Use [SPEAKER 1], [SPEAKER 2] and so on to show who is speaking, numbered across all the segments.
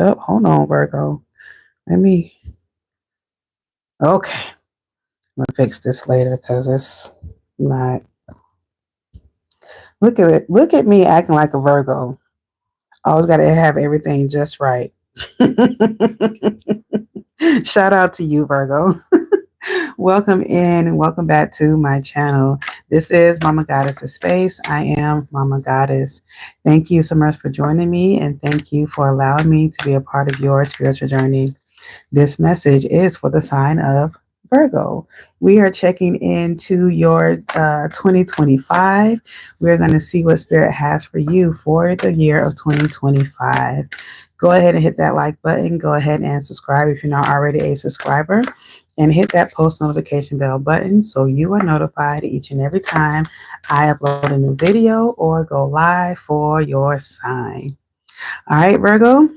[SPEAKER 1] Oh, hold on, Virgo. Let me. Okay, I'm gonna fix this later because it's not. Look at it. Look at me acting like a Virgo. Always got to have everything just right. Shout out to you, Virgo. Welcome in and welcome back to my channel. This is Mama Goddess Space. I am Mama Goddess. Thank you so much for joining me and thank you for allowing me to be a part of your spiritual journey. This message is for the sign of Virgo. We are checking into your 2025. We're going to see what Spirit has for you for the year of 2025. Go ahead and hit that like button. Go ahead and subscribe if you're not already a subscriber. And hit that post notification bell button so you are notified each and every time I upload a new video or go live for your sign. All right, Virgo.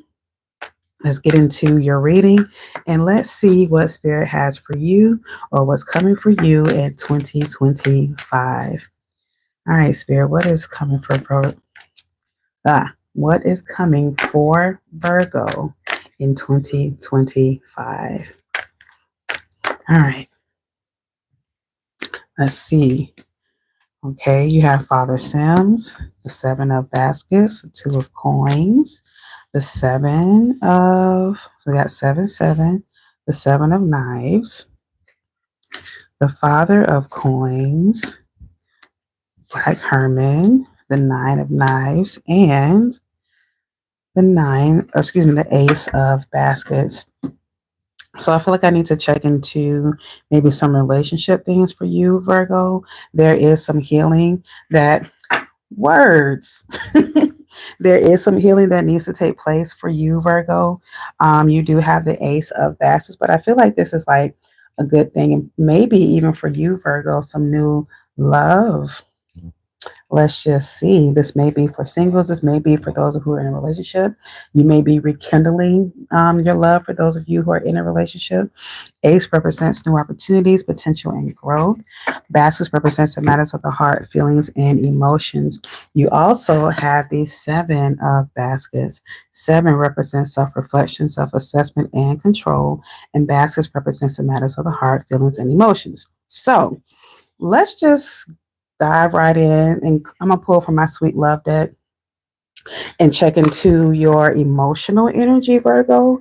[SPEAKER 1] Let's get into your reading and let's see what Spirit has for you or what's coming for you in 2025. All right, Spirit, what is coming for what is coming for Virgo in 2025? All right, let's see. Okay, you have Father Sims, the Seven of Baskets, the Two of Coins, the so we got 7, the Seven of Knives, the Father of Coins, Black Herman, the Nine of Knives, and the Ace of Baskets. So I feel like I need to check into maybe some relationship things for you, Virgo. There is some healing that words. There is some healing that needs to take place for you, Virgo. You do have the Ace of Baskets, but I feel like this is like a good thing. And maybe even for you, Virgo, some new love. Let's just see. This may be for singles. This may be for those who are in a relationship. You may be rekindling your love for those of you who are in a relationship. Ace represents new opportunities, potential, and growth. Baskets represents the matters of the heart, feelings, and emotions. You also have the Seven of Baskets. 7 represents self-reflection, self-assessment, and control. And baskets represents the matters of the heart, feelings, and emotions. So let's just dive right in, and I'm gonna pull from my sweet love deck and check into your emotional energy, Virgo,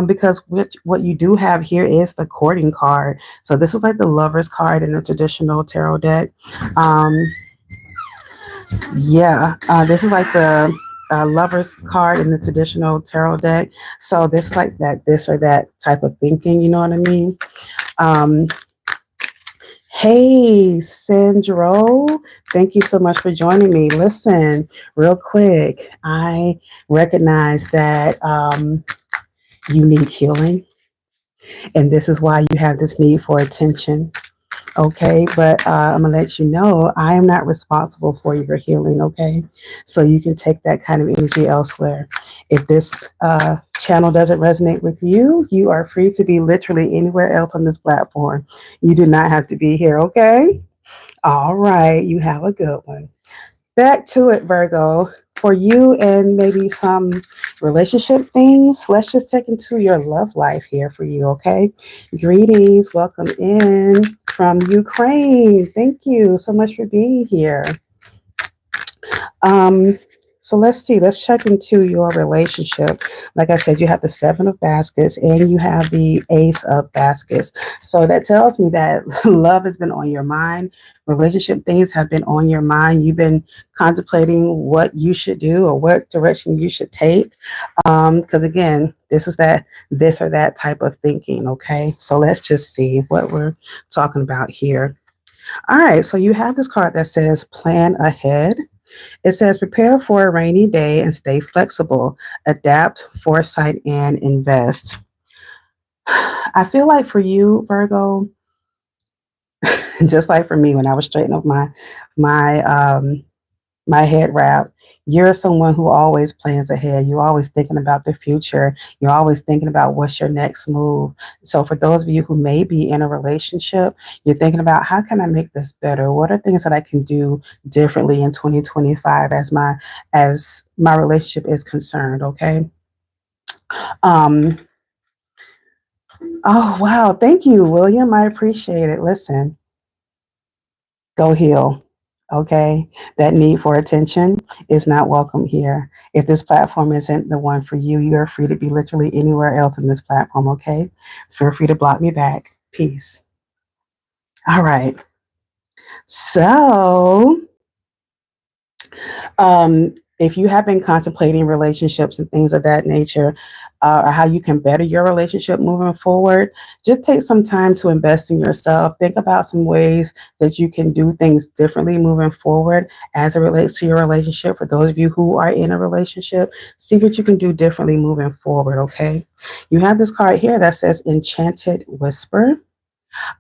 [SPEAKER 1] because what you do have here is the courting card. So this is like the Lover's card in the traditional tarot deck. um this is like the Lover's card in the traditional tarot deck. So this is like that this or that type of thinking, you know what I mean? um Hey, Sandro, thank you so much for joining me. Listen, real quick, I recognize that you need healing, and this is why you have this need for attention. Okay, but I'm gonna let you know I am not responsible for your healing. Okay, so you can take that kind of energy elsewhere. If this channel doesn't resonate with you, you are free to be literally anywhere else on this platform. You do not have to be here. Okay. All right, you have a good one. Back to it, Virgo. For you and maybe some relationship things, let's just take into your love life here for you, okay? Greetings, welcome in from Ukraine. Thank you so much for being here. Um, so let's see, let's check into your relationship. Like I said, you have the Seven of Baskets and you have the Ace of Baskets. So that tells me that love has been on your mind. Relationship things have been on your mind. You've been contemplating what you should do or what direction you should take. Because again, this is that this or that type of thinking. Okay. So let's just see what we're talking about here. All right. So you have this card that says plan ahead. It says prepare for a rainy day and stay flexible, adapt, foresight, and invest. I feel like for you, Virgo, just like for me when I was straightening up my my head wrap, you're someone who always plans ahead. You're always thinking about the future. You're always thinking about what's your next move. So for those of you who may be in a relationship, you're thinking about how can I make this better? What are things that I can do differently in 2025 as my relationship is concerned, okay? Um, oh, wow. Thank you, William. I appreciate it. Listen, go heal. Okay. That need for attention is not welcome here. If this platform isn't the one for you, you are free to be literally anywhere else in this platform. Okay. Feel free to block me back. Peace. All right. So, if you have been contemplating relationships and things of that nature, or how you can better your relationship moving forward, just take some time to invest in yourself. Think about some ways that you can do things differently moving forward as it relates to your relationship. For those of you who are in a relationship, see what you can do differently moving forward, okay? You have this card here that says Enchanted Whisper.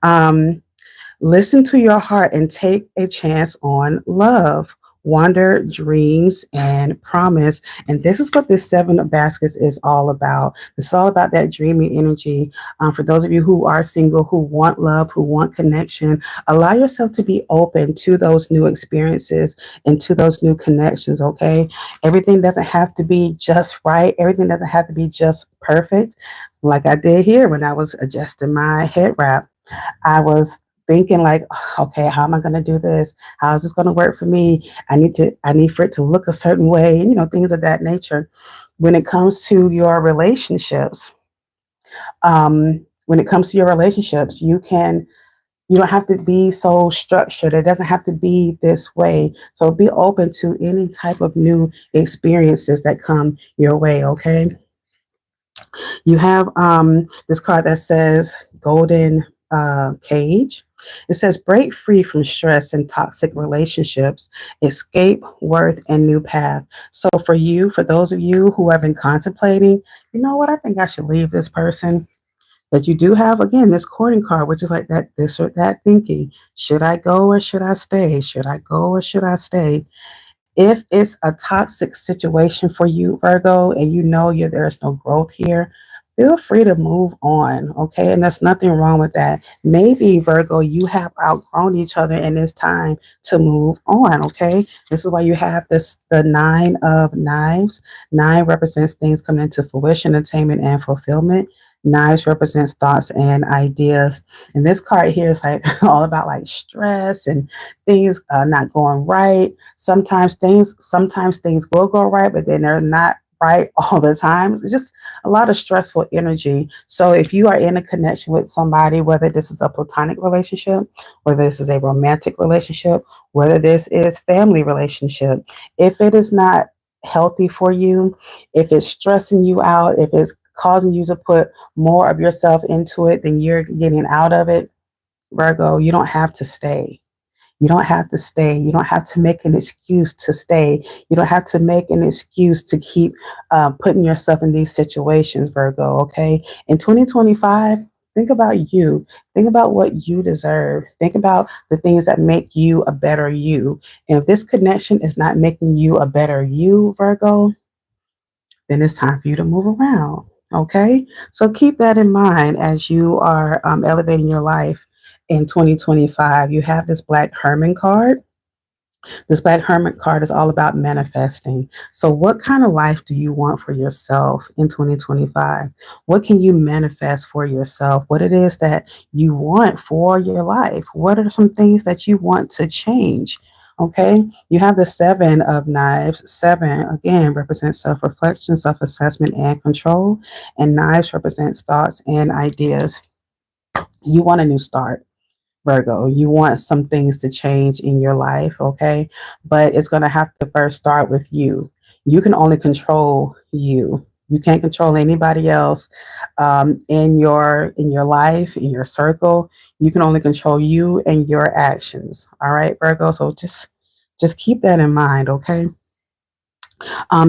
[SPEAKER 1] Um, Listen to your heart and take a chance on love, wonder, dreams, and promise. And this is what this seven of baskets is all about. It's all about that dreamy energy. For those of you who are single, who want love, who want connection, allow yourself to be open to those new experiences and to those new connections, okay? Everything doesn't have to be just right, everything doesn't have to be just perfect. Like I did here when I was adjusting my head wrap. I was thinking like, okay, how am I going to do this? How is this going to work for me? I need for it to look a certain way, and things of that nature. When it comes to your relationships, you don't have to be so structured. It doesn't have to be this way. So be open to any type of new experiences that come your way. Okay. You have this card that says Golden Cage. It says break free from stress and toxic relationships, escape, worth, and new path. So for you, for those of you who have been contemplating, you know what, I think I should leave this person. That you do have again this courting card, which is like that this or that thinking. Should I go or should I stay? Should I go or should I stay? If it's a toxic situation for you, Virgo, and there's no growth here, feel free to move on, okay? And there's nothing wrong with that. Maybe, Virgo, you have outgrown each other and it's time to move on, okay? This is why you have the Nine of Knives. Nine represents things coming into fruition, attainment, and fulfillment. Knives represents thoughts and ideas. And this card here is like all about like stress and things not going right. Sometimes things will go right, but then they're not right all the time. It's just a lot of stressful energy. So if you are in a connection with somebody, whether this is a platonic relationship, whether this is a romantic relationship, whether this is family relationship, if it is not healthy for you, if it's stressing you out, if it's causing you to put more of yourself into it than you're getting out of it, Virgo, you don't have to stay. You don't have to stay. You don't have to make an excuse to stay. You don't have to make an excuse to keep putting yourself in these situations, Virgo, okay? In 2025, think about you. Think about what you deserve. Think about the things that make you a better you. And if this connection is not making you a better you, Virgo, then it's time for you to move around. Okay. So keep that in mind as you are elevating your life in 2025. You have this Black Herman card. This Black Hermit card is all about manifesting. So, what kind of life do you want for yourself in 2025? What can you manifest for yourself? What it is that you want for your life? What are some things that you want to change? Okay, you have the Seven of Knives. Seven, again, represents self reflection, self assessment, and control. And knives represents thoughts and ideas. You want a new start. Virgo, you want some things to change in your life, okay? But it's going to have to first start with you. You can only control you. You can't control anybody else in your life, in your circle. You can only control you and your actions. All right, Virgo. So just keep that in mind, okay?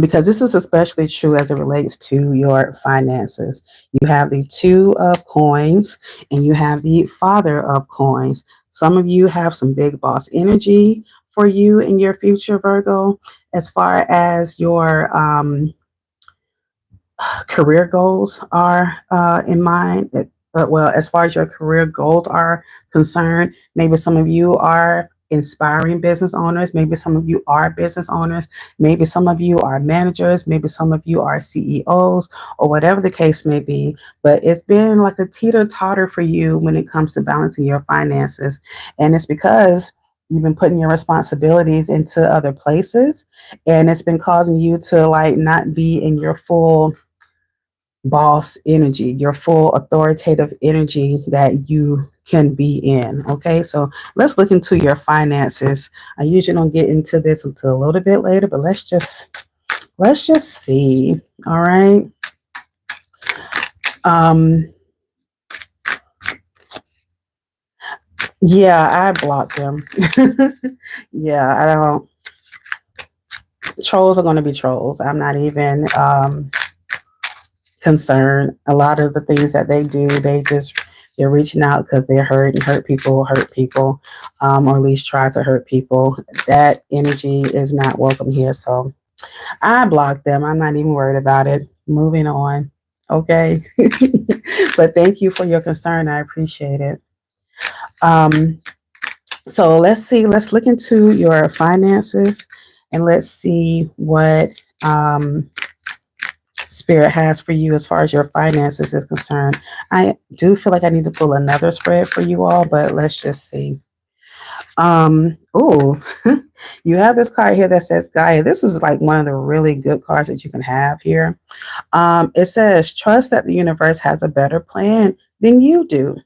[SPEAKER 1] Because this is especially true as it relates to your finances. You have the Two of Coins and you have the Father of Coins. Some of you have some big boss energy for you in your future, Virgo, as far as your career goals are in mind. But well, as far as your career goals are concerned, maybe some of you are inspiring business owners. Maybe some of you are business owners. Maybe some of you are managers. Maybe some of you are CEOs or whatever the case may be. But it's been like a teeter totter for you when it comes to balancing your finances. And it's because you've been putting your responsibilities into other places, and it's been causing you to like not be in your full boss energy, your full authoritative energy that you can be in. Okay, so let's look into your finances. I usually don't get into this until a little bit later, but let's just see. All right. Um, yeah, I blocked them. Yeah, I don't. Trolls are going to be trolls. I'm not even concerned. A lot of the things that they do, they're reaching out because they're hurt and hurt people, or at least try to hurt people. That energy is not welcome here. So I blocked them. I'm not even worried about it. Moving on. Okay. But thank you for your concern. I appreciate it. Um, so let's see. Let's look into your finances and let's see what Spirit has for you as far as your finances is concerned. I do feel like I need to pull another spread for you all, but let's just see. Oh, you have this card here that says Gaia. This is like one of the really good cards that you can have here. It says, trust that the universe has a better plan than you do.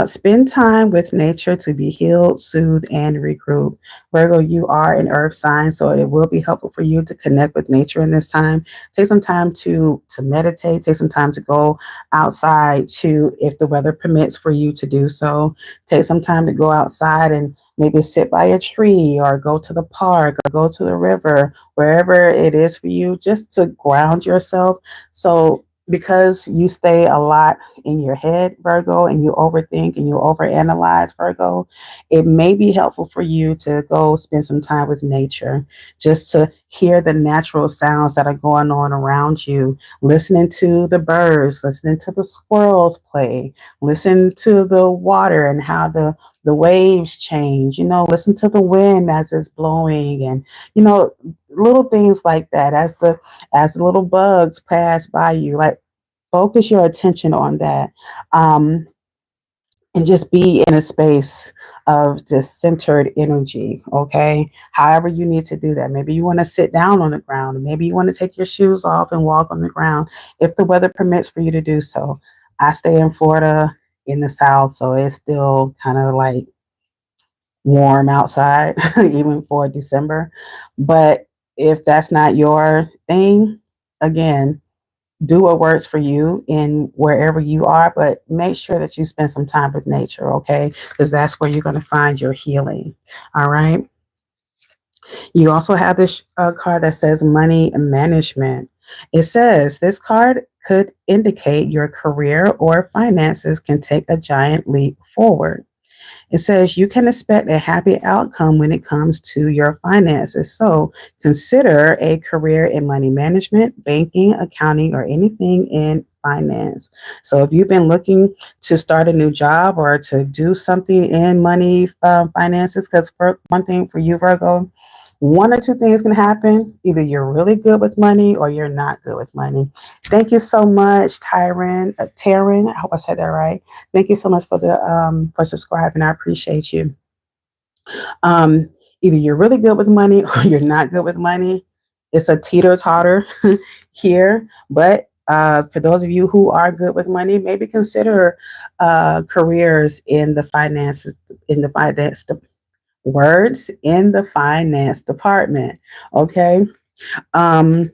[SPEAKER 1] Spend time with nature to be healed, soothed, and regroup. Virgo, you are an earth sign, so it will be helpful for you to connect with nature in this time. Take some time to meditate. Take some time to go outside to, if the weather permits for you to do so. Take some time to go outside and maybe sit by a tree or go to the park or go to the river, wherever it is for you, just to ground yourself. So because you stay a lot in your head, Virgo, and you overthink and you overanalyze, Virgo, it may be helpful for you to go spend some time with nature, just to hear the natural sounds that are going on around you, listening to the birds, listening to the squirrels play, listen to the water and how the waves change, listen to the wind as it's blowing, and little things like that, as the little bugs pass by you, like focus your attention on that, um, and just be in a space of just centered energy. Okay, however you need to do that. Maybe you want to sit down on the ground, and maybe you want to take your shoes off and walk on the ground if the weather permits for you to do so. I stay in Florida in the South, so it's still kind of like warm outside, even for December. But if that's not your thing, again, do what works for you in wherever you are, but make sure that you spend some time with nature, okay? Because that's where you're going to find your healing. All right. You also have this card that says money management. It says this card could indicate your career or finances can take a giant leap forward. It says you can expect a happy outcome when it comes to your finances. So consider a career in money management, banking, accounting, or anything in finance. So if you've been looking to start a new job or to do something in money finances, because for one thing for you, Virgo, one or two things can happen. Either you're really good with money or you're not good with money. Thank you so much, Taryn. I hope I said that right. Thank you so much for subscribing. I appreciate you. Um, Either you're really good with money or you're not good with money. It's a teeter totter here, but for those of you who are good with money, maybe consider careers in the finances, in the finance, words in the finance department. Okay. Um,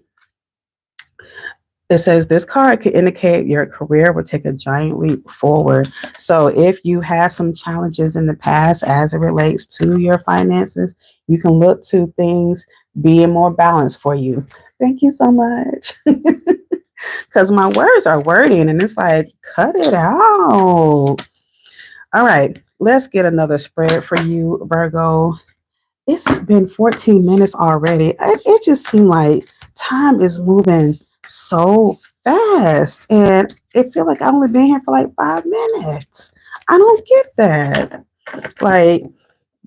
[SPEAKER 1] It says this card could indicate your career will take a giant leap forward. So if you had some challenges in the past as it relates to your finances, you can look to things being more balanced for you. Thank you so much. Because my words are wording and it's like, cut it out. All right, let's get another spread for you, Virgo. It's been 14 minutes already. It just seemed like time is moving so fast. And it feel like I've only been here for like 5 minutes. I don't get that. Like,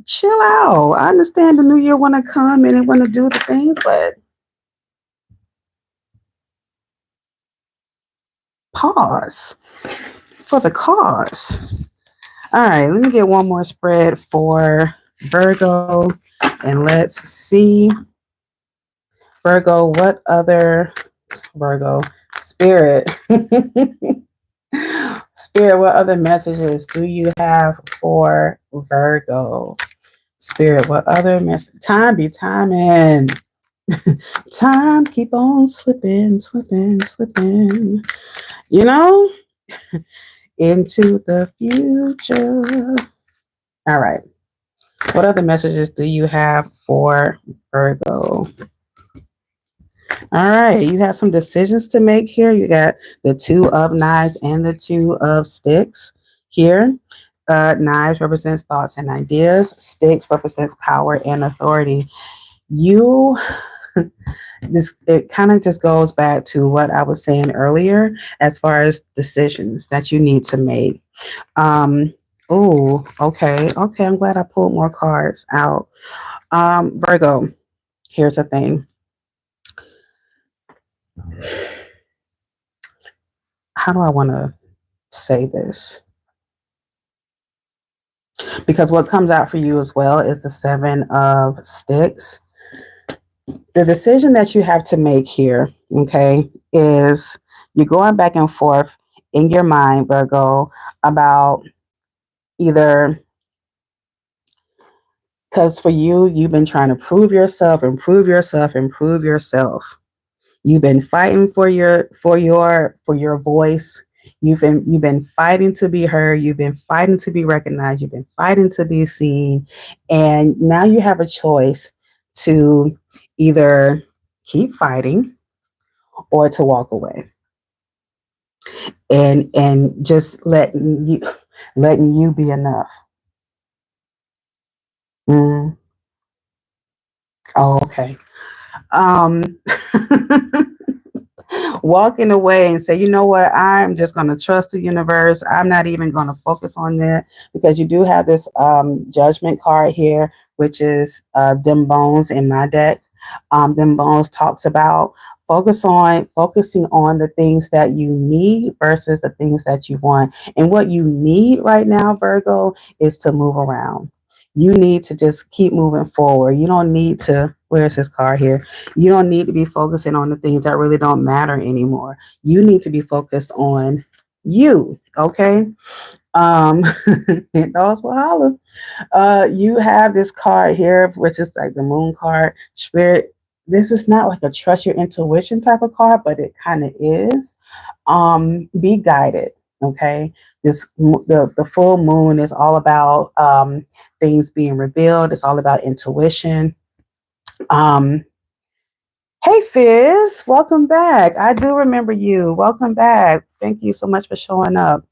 [SPEAKER 1] chill out. I understand the new year want to come and it want to do the things, but pause for the cause. All right, let me get one more spread for Virgo and let's see. Virgo, what other Virgo spirit? Spirit, what other messages do you have for Virgo? Spirit, what other message? Time be timing. Time keep on slipping, slipping, slipping. You know, into the future. All right. What other messages do you have for Virgo? All right. You have some decisions to make here. You got the two of knives and the two of sticks here. Knives represents thoughts and ideas. Sticks represents power and authority. You this it kind of just goes back to what I was saying earlier as far as decisions that you need to make. Um, oh, okay, okay. I'm glad I pulled more cards out. Virgo, here's the thing. How do I want to say this? Because what comes out for you as well is the seven of sticks. The decision that you have to make here, okay, is you're going back and forth in your mind, Virgo, about either because for you, you've been trying to prove yourself, improve yourself, improve yourself. You've been fighting for your voice. You've been fighting to be heard. You've been fighting to be recognized. You've been fighting to be seen, and now you have a choice to either keep fighting or to walk away, and just letting you be enough. Mm. Oh, okay. Um, walking away and say, you know what, I'm just going to trust the universe. I'm not even going to focus on that because you do have this judgment card here, which is them bones in my deck. Them bones talks about focusing on the things that you need versus the things that you want. And what you need right now, Virgo, is to move around. You need to just keep moving forward. You don't need to, where's this card here? You don't need to be focusing on the things that really don't matter anymore. You need to be focused on you, okay? Um, and those will holler. You have this card here, which is like the moon card. Spirit, this is not like a trust your intuition type of card, but it kind of is. Be guided, okay? The full moon is all about things being revealed. It's all about intuition. Um, Hey Fizz, welcome back. I do remember you. Welcome back. Thank you so much for showing up.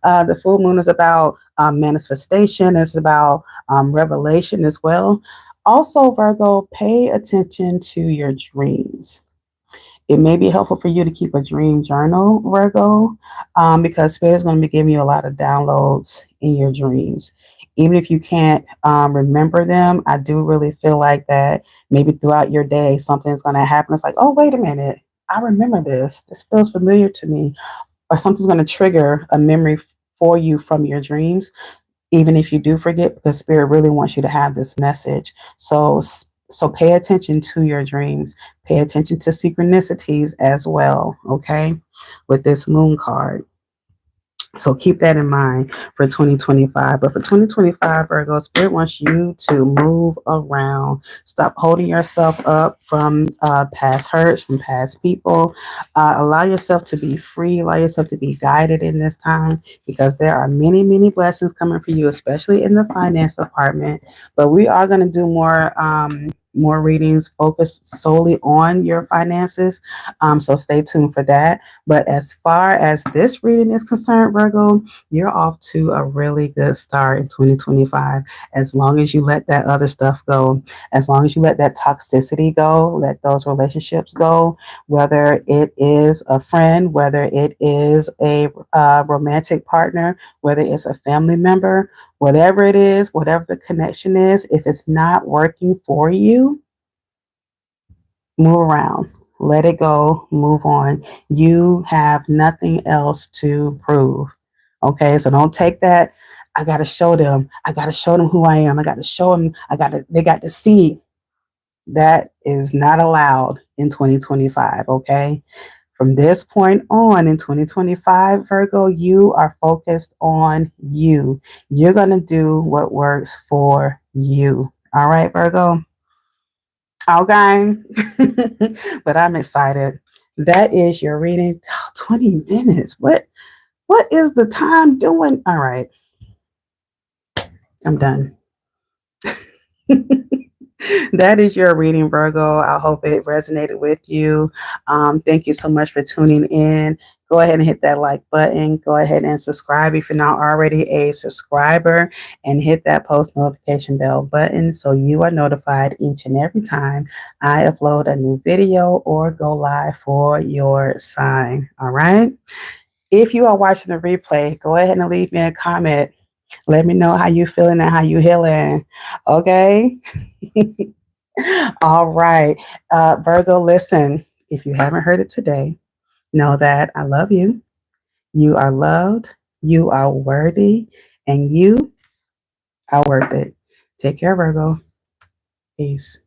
[SPEAKER 1] The full moon is about manifestation. It's about revelation as well. Also, Virgo, pay attention to your dreams. It may be helpful for you to keep a dream journal, Virgo, because Spirit is going to be giving you a lot of downloads in your dreams. Even if you can't remember them, I do really feel like that maybe throughout your day, something's going to happen. It's like, oh, wait a minute. I remember this. This feels familiar to me. Or something's going to trigger a memory for you from your dreams, even if you do forget, because Spirit really wants you to have this message. So pay attention to your dreams. Pay attention to synchronicities as well, okay? With this moon card. So keep that in mind for 2025. But for 2025, Virgo, Spirit wants you to move around. Stop holding yourself up from past hurts, from past people. Allow yourself to be free. Allow yourself to be guided in this time because there are many, many blessings coming for you, especially in the finance department. But we are going to do more readings focused solely on your finances. So stay tuned for that. But as far as this reading is concerned, Virgo, you're off to a really good start in 2025. As long as you let that other stuff go, as long as you let that toxicity go, let those relationships go, whether it is a friend, whether it is a romantic partner, whether it's a family member, Whatever it is, whatever the connection is, if it's not working for you, move around. Let it go. Move on. You have nothing else to prove. Okay, so don't take that. I gotta show them. I gotta show them who I am. I gotta show them. They got to see. That is not allowed in 2025. Okay, from this point on in 2025, Virgo, you are focused on you. You're gonna do what works for you. All right, Virgo. Okay. But I'm excited. That is your reading. 20 minutes. What is the time doing? All right. I'm done. That is your reading, Virgo. I hope it resonated with you. Thank you so much for tuning in. Go ahead and hit that like button. Go ahead and subscribe if you're not already a subscriber, and hit that post notification bell button so you are notified each and every time I upload a new video or go live for your sign. All right. If you are watching the replay, go ahead and leave me a comment. Let me know how you feeling and how you healing. Okay. All right. Virgo, listen, if you haven't heard it today, know that I love you. You are loved. You are worthy. And you are worth it. Take care, Virgo. Peace.